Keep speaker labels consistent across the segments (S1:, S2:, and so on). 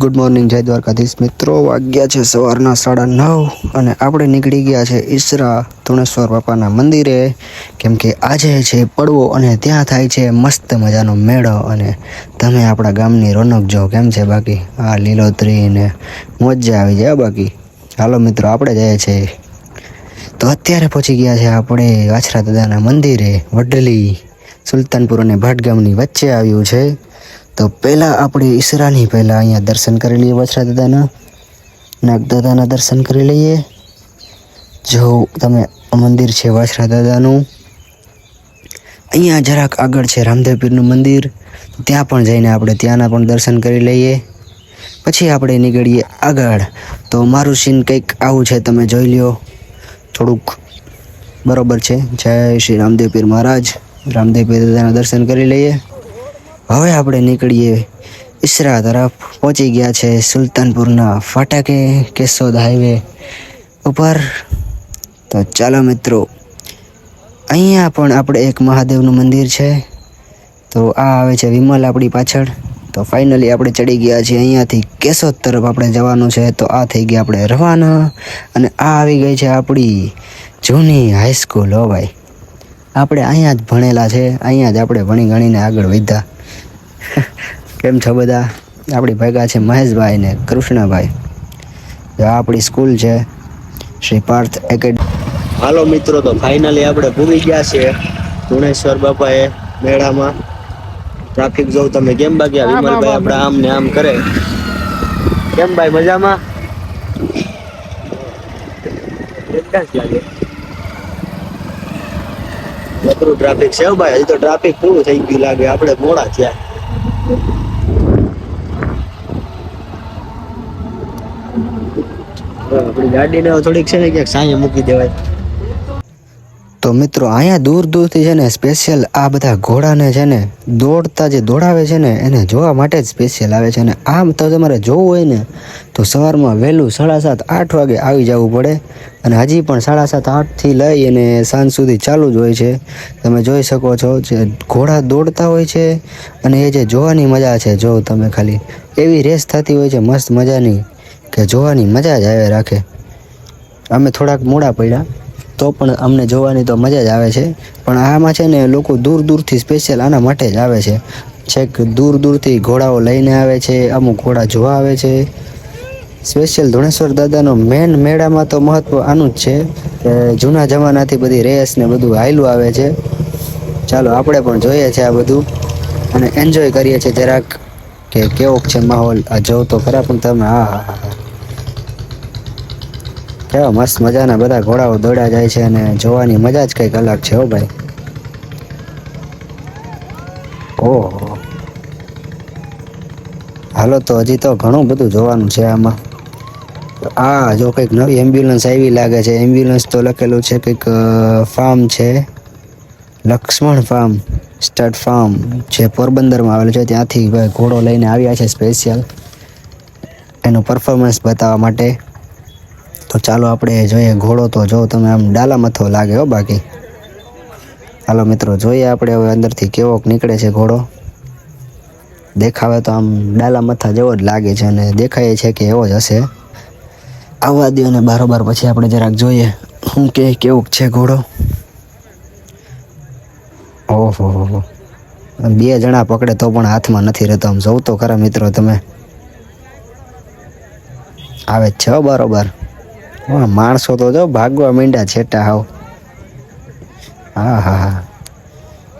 S1: Good morning, જય દ્વારકાધીશ મિત્રો. વાગ્યા છે સવારના 9:30 અને આપણે નીકળી ગયા છે ઈસરા ધુણેશ્વર બાપાના મંદિરે, કેમ કે આજે છે પડવો અને ત્યાં થાય છે મસ્ત મજાનો મેળો. અને તમે આપણા ગામની રોનક જો કેમ છે, બાકી આ લીલોતરી ને મજા આવી જાય. બાકી હાલો મિત્રો, આપણે જઈએ છીએ. તો અત્યારે પહોંચી ગયા છે આપણે વાછરા દાદાના મંદિરે. વડલી સુલતાનપુર અને ભાટ ગામની વચ્ચે આવ્યું છે. તો પહેલાં આપણે ઈસરાની પહેલાં અહીંયા દર્શન કરી લઈએ. વાછરા દાદાના, નાગદાદાના દર્શન કરી લઈએ. જો તમે મંદિર છે વાછરા દાદાનું. અહીંયા જરાક આગળ છે રામદેવ પીરનું મંદિર, ત્યાં પણ જઈને આપણે ત્યાંના પણ દર્શન કરી લઈએ. પછી આપણે નીકળીએ આગળ. તો મારું સીન કંઈક આવું છે, તમે જોઈ લ્યો. થોડુંક બરોબર છે. જય શ્રી રામદેવ પીર મહારાજ. રામદેવ પીર દાદાના દર્શન કરી લઈએ. હવે આપણે નીકળીએ ઈસરા તરફ. પહોંચી ગયા છે સુલતાનપુરના ફાટકે, કેશોદ હાઈવે ઉપર. તો ચાલો મિત્રો, અહીંયા પણ આપણે એક મહાદેવનું મંદિર છે. તો આ આવે છે વિમલ આપણી પાછળ. તો ફાઇનલી આપણે ચડી ગયા છીએ. અહીંયાથી કેશોદ તરફ આપણે જવાનું છે. તો આ થઈ ગયા આપણે રવાના. અને આ આવી ગઈ છે આપણી જૂની હાઈસ્કૂલ. હો ભાઈ, આપણે અહીંયા જ ભણેલા છે, અહીંયા જ આપણે ભણી ગણીને આગળ વધ્યા. કેમ છો બધા? આપણી ભેગા છે મહેશભાઈ ને કૃષ્ણભાઈ. આ આપણી સ્કૂલ છે શ્રી પાર્થ એકેડમી. હાલો મિત્રો, તો ફાઇનલી આપણે પૂરી ગયા છે ધુણેશ્વર બાપાએ મેળામાં. ટ્રાફિક જોઉં તમે કેમ, બાકી વિમલભાઈ આપણે આમ ને આમ કરે. કેમ ભાઈ, મજામાં? લાગે બધું ટ્રાફિક છે ભાઈ. હજી તો ટ્રાફિક પૂરું થઈ ગયું લાગે, આપણે મોડા થયા. આપણી ગાડીને થોડીક છે ને ક્યાંક સાંજે મૂકી દેવાય. તો મિત્રો, અહીંયા દૂર દૂરથી છે ને સ્પેશિયલ આ બધા ઘોડાને છે ને દોડતા જે દોડાવે છે ને એને જોવા માટે જ સ્પેશિયલ આવે છે. અને આમ તો તમારે જોવું હોય ને તો સવારમાં વહેલું 7:30-8 વાગે આવી જવું પડે. અને હજી પણ 7:30-8થી લઈ અને સાંજ સુધી ચાલુ જ હોય છે. તમે જોઈ શકો છો જે ઘોડા દોડતા હોય છે. અને એ જે જોવાની મજા છે, જો તમે ખાલી એવી રેસ થતી હોય છે મસ્ત મજાની, કે જોવાની મજા જ આવે રાખે. અમે થોડાક મોડા પડ્યા તો પણ અમને જોવાની તો મજા જ આવે છે. પણ આમાં છે ને લોકો દૂર દૂરથી સ્પેશિયલ આના માટે જ આવે છે. છેક દૂર દૂરથી ઘોડાઓ લઈને આવે છે, અમુક ઘોડા જોવા આવે છે. સ્પેશિયલ ધુણેશ્વર દાદાનો મેન મેળામાં તો મહત્વ આનું જ છે કે જૂના જમાનાથી બધી રેસ ને બધું હાયલું આવે છે. ચાલો આપણે પણ જોઈએ છે આ બધું અને એન્જોય કરીએ છીએ જરાક, કે કેવોક છે માહોલ. આ જોવ તો ખરા પણ તમે. હા હા હા, કેવા મસ્ત મજાના બધા ઘોડાઓ દોડ્યા જાય છે અને જોવાની મજા જ કંઈક અલગ છે. હો ભાઈ, ઓહો. હાલો, તો હજી તો ઘણું બધું જોવાનું છે આમાં. આ જો કંઈક નવી એમ્બ્યુલન્સ આવી લાગે છે. એમ્બ્યુલન્સ તો લખેલું છે કંઈક ફાર્મ છે, લક્ષ્મણ ફાર્મ સ્ટડ ફાર્મ, જે પોરબંદરમાં આવેલું છે. ત્યાંથી ભાઈ ઘોડો લઈને આવ્યા છે સ્પેશિયલ એનું પરફોર્મન્સ બતાવવા માટે. તો ચાલો આપણે જોઈએ ઘોડો. તો જો તમે આમ ડાલા મથો લાગે હો બાકી. હાલો મિત્રો, જોઈએ આપણે હવે અંદરથી કેવોક નીકળે છે ઘોડો. દેખાવે તો આમ ડાલા મથા જેવો જ લાગે છે અને દેખાય છે કે એવો જ હશે. આવવા દો અને બારોબાર પછી આપણે જરાક જોઈએ શું કે કેવોક છે ઘોડો. ઓહો હો, 2 જણા પકડે તો પણ હાથમાં નથી રહેતો. આમ જોઉં તો ખરા મિત્રો તમે. આવે જ છે બરોબર. હા, માણસો તો જો ભાગવા માંડ્યા છેટા હાવ. હા હા હા,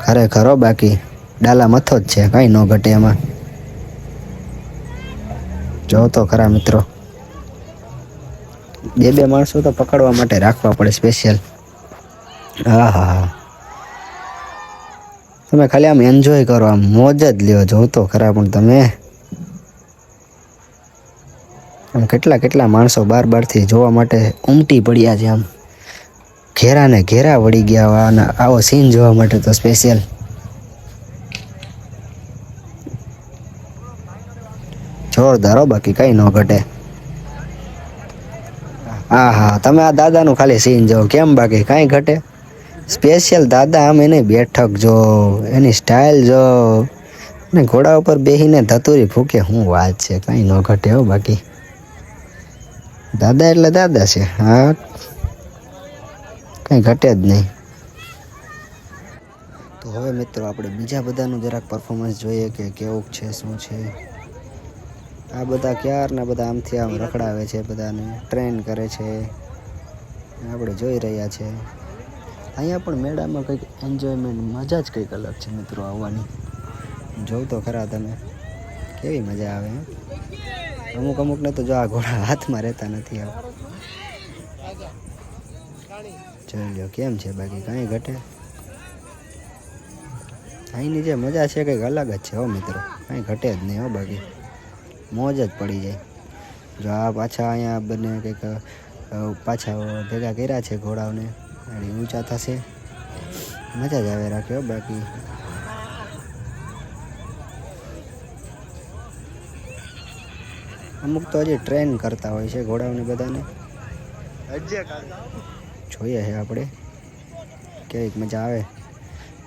S1: ખરેખર હો. બાકી ડાલા મથો જ છે, કાંઈ ન ઘટે એમાં. જો તો ખરા મિત્રો, 2 માણસો તો પકડવા માટે રાખવા પડે સ્પેશિયલ. હા હા હા, તમે ખાલી આમ એન્જોય કરો, આમ મોજ જ લ્યો. જો તો ખરા પણ તમે. આમ કેટલા માણસો બારથી જોવા માટે ઉમટી પડ્યા છે. આમ ઘેરા ને ઘેરા વળી ગયા અને આવો સીન જોવા માટે તો સ્પેશિયલ. જોરદાર હો, બાકી કઈ ન ઘટે. હા હા, તમે આ દાદાનું ખાલી સીન જો કેમ, બાકી કાંઈ ઘટે. સ્પેશિયલ દાદા આમ એની બેઠક જો, એની સ્ટાઇલ જો, ને ઘોડા ઉપર બેહીને ધતુરી ફૂકે શું વાત છે, કાંઈ ન ઘટે હો. બાકી દાદા એટલે દાદા છે, હા, કંઈ ઘટે જ નહીં. તો હવે મિત્રો આપણે બીજા બધાનું જરાક પરફોર્મન્સ જોઈએ કે કેવું છે, શું છે. આ બધા ક્યારના બધા આમથી આમ રખડાવે છે, બધાને ટ્રેન કરે છે, આપણે જોઈ રહ્યા છે. અહીંયા પણ મેળામાં કંઈક એન્જોયમેન્ટ મજા જ કંઈક અલગ છે મિત્રો આવવાની. જોઉં તો ખરા તમે કેવી મજા આવે. અમુક અમુકને તો જો આ ઘોડા હાથમાં રહેતા નથી. આવ જોઈ લો કેમ છે, બાકી કાંઈ ઘટે. અહીંની જે મજા છે કંઈક અલગ જ છે હો મિત્રો, કાંઈ ઘટે જ નહીં હો. બાકી મોજ જ પડી જાય. જો આ પાછા અહીંયા બંને કંઈક પાછા ભેગા કર્યા છે ઘોડાઓને, ઊંચા થશે, મજા જ આવે રાખ્યો. બાકી અમુક તો હજી ટ્રેન કરતા હોય છે ઘોડાઓને બધાને. જોઈએ છે આપણે કેવીક મજા આવે.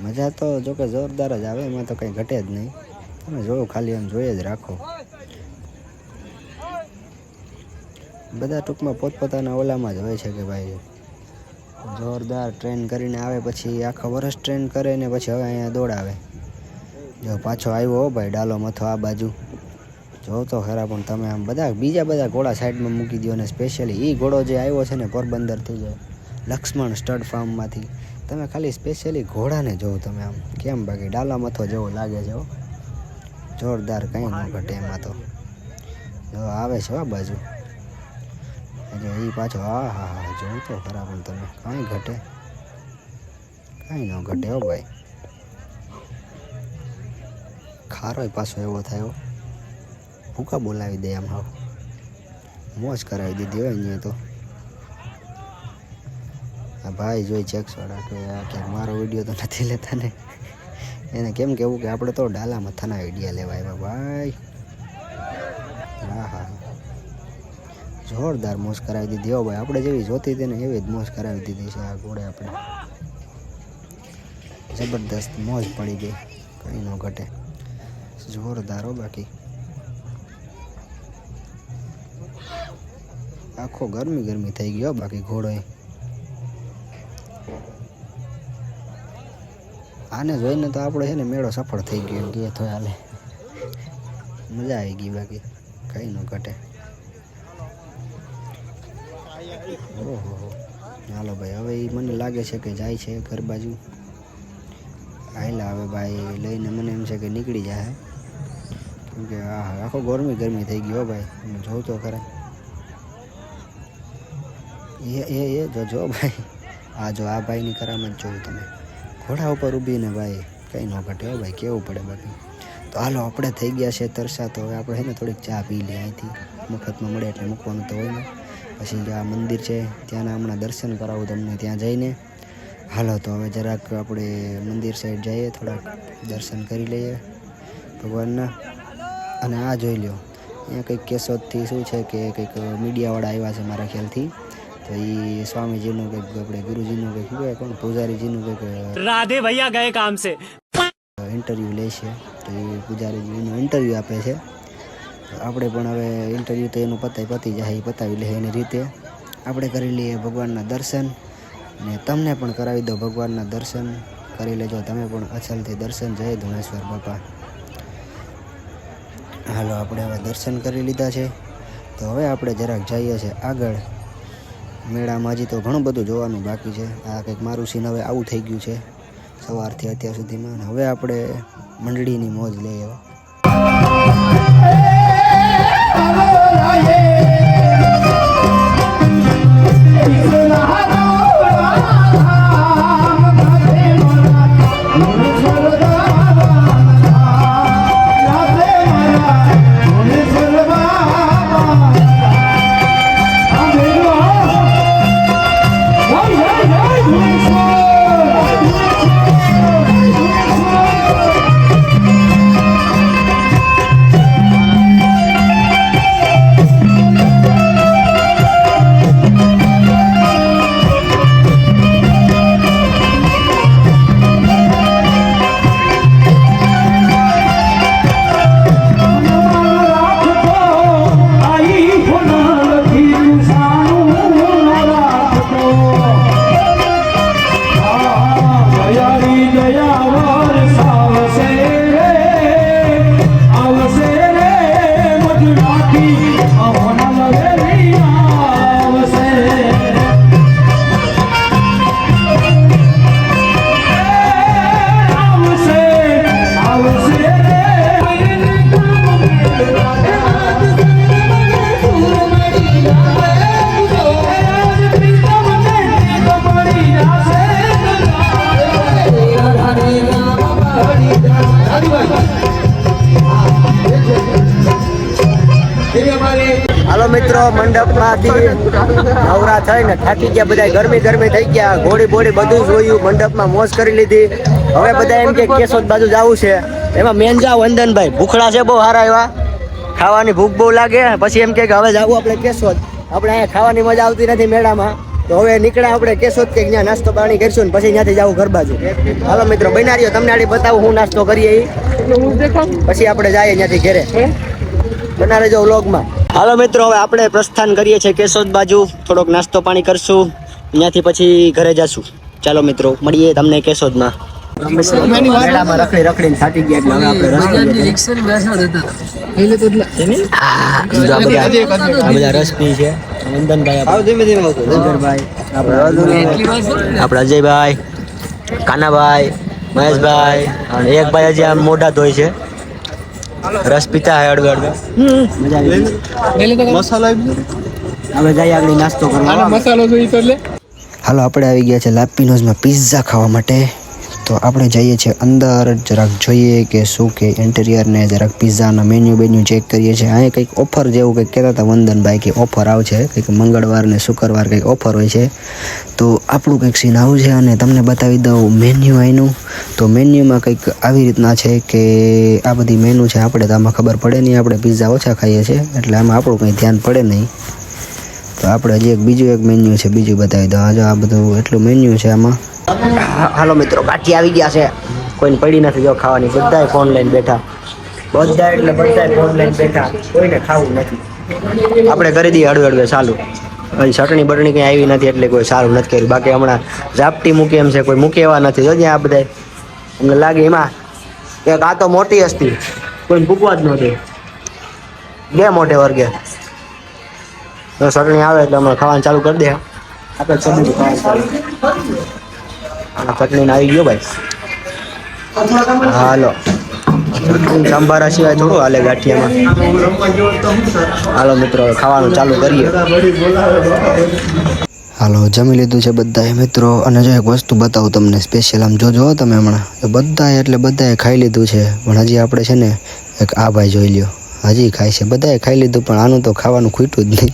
S1: મજા તો જોકે જોરદાર જ આવે, એમાં તો કંઈ ઘટે જ નહીં. તમે જોવો ખાલી એમ જોઈએ જ રાખો. બધા ટૂંકમાં પોતપોતાના ઓલામાં જ હોય છે કે ભાઈ જોરદાર ટ્રેન કરીને આવે, પછી આખા વર્ષ ટ્રેન કરે ને પછી હવે અહીંયા દોડાવે. જો પાછો આવ્યો હો ભાઈ ડાલો મથો આ બાજુ, જો તો ખરા. પણ તમે આમ બધા બીજા બધા ઘોડા સાઈડમાં મૂકી દો ને સ્પેશિયલી એ ઘોડો જે આવ્યો છે ને પોરબંદરથી, જે લક્ષ્મણ સ્ટડ ફાર્મમાંથી, તમે ખાલી સ્પેશિયલી ઘોડાને જોવો તમે આમ કેમ. બાકી ડાલા મથો જેવો લાગે છે હો, જોરદાર, કંઈ ન ઘટે એમાં તો. જો આવે છે આ બાજુ, જો એ પાછો, હા હા હા, જોઉં તો ખરા. પણ તમે કાંઈ ઘટે, કાંઈ ન ઘટે હો ભાઈ. ખારો પાછો એવો થયો, ભૂકા બોલાવી દે આમ, હાવ મોજ કરાવી દીધી હોય અહીંયા તો. આ ભાઈ જોઈ ચેક્સવાળા કે આ ક્યાંક મારો વિડીયો તો નથી લેતા ને, એને કેમ કહેવું કે આપણે તો ડાલામાં થના વિડીયા લેવા આવ્યા ભાઈ. હા હા, જોરદાર મોજ કરાવી દીધી હો ભાઈ. આપણે જેવી જોતી હતી ને એવી જ મોજ કરાવી દીધી છે આ ઘોડે આપણે. જબરદસ્ત મોજ પડી ગઈ, કંઈ ન ઘટે, જોરદાર હો. બાકી આખો ગરમી ગરમી થઈ ગયો બાકી ઘોડો. આને જોઈને તો આપણે છે ને મેળો સફળ થઈ ગયો એમ કે થોય હાલે, મજા આવી ગઈ. બાકી કંઈ ન ઘટે. ઓહો, હાલો ભાઈ, હવે એ મને લાગે છે કે જાય છે ઘર બાજુ. હાલા હવે ભાઈ લઈને મને એમ છે કે નીકળી જાય, કેમ કે આખો ગરમી ગરમી થઈ ગયો ભાઈ. જોઉં તો ખરા, એ જો ભાઈ, આ જો આ ભાઈની કરામત જોઉં તમે, ઘોડા ઉપર ઊભીને ભાઈ કંઈ ન ઘટે હો ભાઈ, કેવું પડે. બાકી તો હાલો આપણે થઈ ગયા છે તરસા, તો હવે આપણે છે ને થોડીક ચા પી લઈએ અહીંથી, મફતમાં મળે એટલે મૂકવાનું તો હોય ને. પછી જો આ મંદિર છે ત્યાંના હમણાં દર્શન કરાવું તમને ત્યાં જઈને. હાલો તો હવે જરાક આપણે મંદિર સાઈડ જઈએ, થોડાક દર્શન કરી લઈએ ભગવાનના. અને આ જોઈ લ્યો, અહીંયા કંઈક કેશોદથી શું છે કે કંઈક મીડિયાવાળા આવ્યા છે મારા ખ્યાલથી. તો એ સ્વામીજીનું કંઈક આપણે ગુરુજીનું કંઈક કહેવાય, કોણ પૂજારીજીનું કંઈક રાધે ભૈયા ગયે કામ સે ઇન્ટરવ્યૂ લે છે. તો એ પૂજારીજીનું ઇન્ટરવ્યૂ આપે છે. આપણે પણ હવે ઇન્ટરવ્યૂ તો એનું પતી જાય, એ પતાવી લે એની રીતે. આપણે કરી લઈએ ભગવાનના દર્શન, ને તમને પણ કરાવી દો ભગવાનના દર્શન કરી લેજો તમે પણ અસલથી દર્શન. જય ધુણેશ્વર બાપા. હાલો આપણે હવે દર્શન કરી લીધા છે, તો હવે આપણે જરાક જઈએ છીએ આગળ. મેળામાં હજી તો ઘણું બધું જોવાનું બાકી છે. આ કંઈક મારું સીન હવે આવું થઈ ગયું છે સવારથી અત્યાર સુધીમાં. હવે આપણે મંડળીની મોજ લઈએ. મંડપમાંથી નવરા થઈને થાકી ગયા, બધા ગરમી થઈ ગયા, ઘોડી બોડી બધું જોયું, મંડપમાં મોજ કરી લીધી. હવે બધા એમ કે કેશોદ બાજુ જવું છે. એમાં મેંજા વંદનભાઈ ભૂખડા છે બહુ સારા એવા, ખાવાની ભૂખ બહુ લાગે. પછી એમ કે હવે જવું આપણે કેશોદ, આપણે અહીંયા ખાવાની મજા આવતી નથી મેળામાં, તો હવે નીકળ્યા આપણે કેશોદ કે ત્યાં નાસ્તો પાણી કરીશું ને પછી ત્યાંથી જવું ઘર બાજુ. હાલો મિત્રો બન્યા રહ્યો, તમને આડી બતાવું હું નાસ્તો કરીએ પછી આપણે જઈએ ત્યાંથી ઘરે. બના રહેજો વ્લોગમાં. હાલો મિત્રો હવે આપણે પ્રસ્થાન કરીએ છીએ કેશોદ બાજુ, થોડોક નાસ્તો પાણી કરશું, ત્યાંથી પછી ઘરે જશું. ચાલો મિત્રો મળીએ તમને કેશોદમાં. મેળામાં રખડીને થાકી ગયા એટલે હવે આપણે બધા રસ પી છે. વંદનભાઈ, આપણા અજયભાઈ, કાનાભાઈ, મહેશભાઈ અને એક ભાઈ હજી આમ મોઢા ધોય છે, રસ પીતા હે અડવે અડવે. મસાલો આપણે જઈએ આગળ નાસ્તો કરવા. મસાલો જોઈએ તો એટલે હાલો આપણે આવી ગયા છે લાપીનોઝમાં પિઝા ખાવા માટે. તો આપણે જઈએ છીએ અંદર, જરાક જોઈએ કે શું કે ઇન્ટિરિયર ને જરાક પિઝાના મેન્યુ ચેક કરીએ છીએ. અહીંયા કંઈક ઓફર જેવું કંઈક કહેતા હતા વંદનભાઈ કે ઓફર આવશે, કંઈક મંગળવાર ને શુક્રવાર કંઈક ઓફર હોય છે. તો આપણું કંઈક સીન આવું છે અને તમને બતાવી દઉં મેન્યુ અહીંનું. તો મેન્યુમાં કંઈક આવી રીતના છે કે આ બધી મેનુ છે. આપણે તો આમાં ખબર પડે નહીં, આપણે પિઝા ઓછા ખાઈએ છીએ એટલે આમાં આપણું કંઈ ધ્યાન પડે નહીં. તો આપણે હજી બીજું એક મેન્યુ છે, બીજું બતાવી દઉં. આ જો આ બધું એટલું મેન્યુ છે આમાં. હાલો મિત્રો કાઠી આવી ગયા છે, કોઈને પડી નથી જો ખાવાની, બધાય ફોન લઈને બેઠા, બધાય ફોન લઈને બેઠા, કોઈને ખાવું નથી. આપણે કરી દઈએ હળવે ચાલુ. હજી ચટણી બટણી કંઈ આવી નથી એટલે કોઈ સારું નથી કર્યું. બાકી હમણાં ઝાપટી મૂકી એમ છે, કોઈ મૂકે એવા નથી. જો આ બધા અમને લાગે એમાં એક આ તો મોટી હસ્તી કોઈને ભૂકવા જ નહોતી, બે મોટે વર્ગે. તો ચટણી આવે એટલે હમણાં ખાવાનું ચાલુ કરી દે. આપણે ચટણી ચટણી આવી ગયો ભાઈ. હાલો સંભારા સિવાય થોડું હાલે ગાંઠિયામાં. હાલો મિત્રો ખાવાનું ચાલુ કરીએ. હાલો જમી લીધું છે બધાએ મિત્રો. અને જો એક વસ્તુ બતાવું તમને સ્પેશિયલ, આમ જોજો તમે હમણાં બધાએ એટલે બધાએ ખાઈ લીધું છે, પણ હજી આપણે છે ને એક આ ભાઈ જોઈ લ્યો હજી ખાય છે. બધાએ ખાઈ લીધું પણ આનું તો ખાવાનું ખૂટ્યું જ નહીં.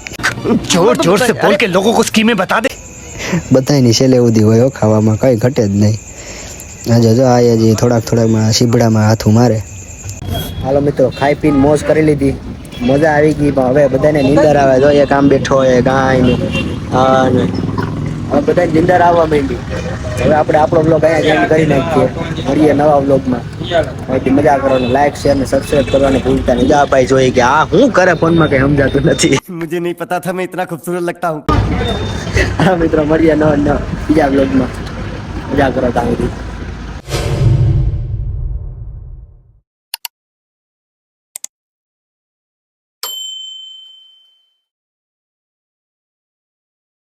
S2: जोर जोर से बोल के लोगों को स्कीमें बता दे.
S1: બધાની છેલ્લે સુધી હોય ખાવામાં, કંઈ ઘટે જ નહીં. આજે જો આ હજી થોડાકમાં શીબડામાં હાથું મારે. હાલો મિત્રો ખાઈ પીને મોજ કરી લીધી, મજા આવી ગઈ. પણ હવે બધાને નીંદર આવે. જો એક આમ બેઠો હોય ગાય અને હવે બધાને નીંદર આવવા માંડી. હવે આપણે આપણો બ્લોગ અહીંયા એન્ડ કરી નાખીએ. મળીએ નવા બ્લોગમાં. અહીંથી મજા કરવાનું, લાઈક શેર ને સબસ્ક્રાઈબ કરવાનું ભૂલતા નહીં. જા ભાઈ જોઈએ કે આ શું કરે ફોનમાં કંઈ સમજાતું નથી.
S2: मुझे नहीं पता था मैं इतना खूबसूरत लगता हूँ.
S1: હા મિત્રો મળીએ નવા બીજા બ્લોગમાં. મજા કરો ત્યાં સુધી.